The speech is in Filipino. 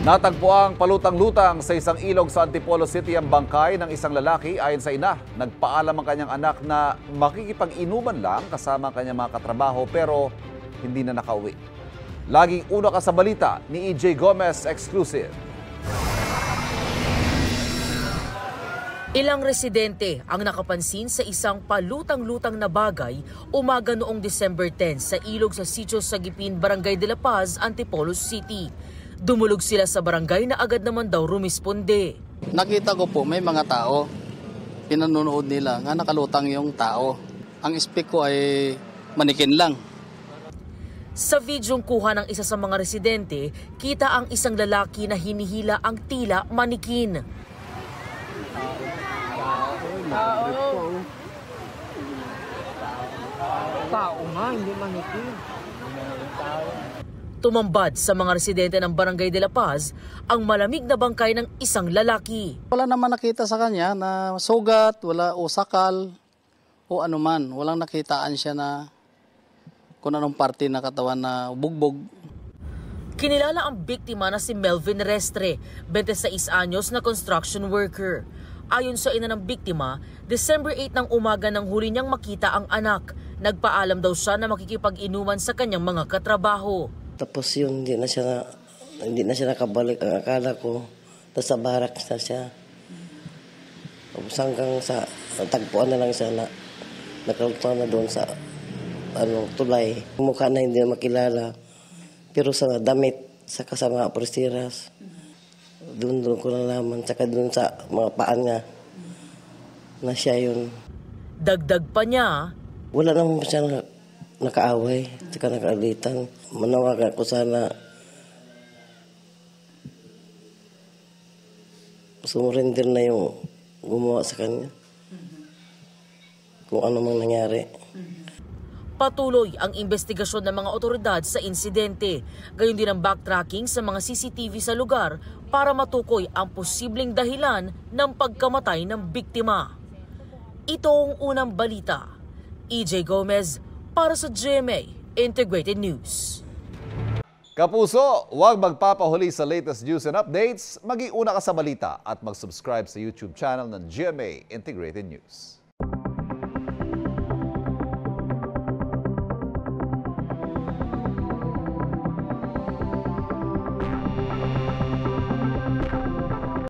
Natagpuang palutang-lutang sa isang ilog sa Antipolo City ang bangkay ng isang lalaki. Ayon sa ina, nagpaalam ang kanyang anak na makikipag-inuman lang kasama ang kanyang mga katrabaho pero hindi na nakauwi. Laging una ka sa balita ni EJ Gomez Exclusive. Ilang residente ang nakapansin sa isang palutang-lutang na bagay umaga noong December 10 sa ilog sa Sitio Sagipin, Barangay de la Paz, Antipolo City. Dumulog sila sa barangay na agad naman daw rumisponde. Nakita ko po may mga tao, pinanonood nila nga nakalutang yung tao. Ang speak ko ay manikin lang. Sa videong kuha ng isa sa mga residente, kita ang isang lalaki na hinihila ang tila manikin. Tao nga, hindi manikin. Tumambad sa mga residente ng Barangay de la Paz ang malamig na bangkay ng isang lalaki. Wala naman nakita sa kanya na sugat, wala o sakal o anuman. Walang nakitaan siya na kung anong parte na katawan na bugbog. Kinilala ang biktima na si Melvin Restre, 26 anyos na construction worker. Ayon sa ina ng biktima, December 8 ng umaga nang huli niyang makita ang anak. Nagpaalam daw siya na makikipag-inuman sa kanyang mga katrabaho. Tapos yun, hindi na siya nakabalik. Ang akala ko, nasa barak na siya. Tapos hanggang sa tagpuan na lang siya na nakalutang na doon sa tulay. Mukha na hindi na makilala. Pero sa damit, saka sa mga prestiras, doon ko nalaman. Saka doon sa mga paan niya, na siya yun. Dagdag pa niya, wala naman siya nakaaway, saka nakaalitan. Manawagan ko sana sumurrender na yung gumawa sa kanya. Kung ano mang nangyari. Patuloy ang investigasyon ng mga otoridad sa insidente. Gayon din ang backtracking sa mga CCTV sa lugar para matukoy ang posibleng dahilan ng pagkamatay ng biktima. Ito ang unang balita. EJ Gomez para sa GMA Integrated News. Kapuso, huwag magpapahuli sa latest news and updates. Mag-iuna ka sa balita at mag-subscribe sa YouTube channel ng GMA Integrated News.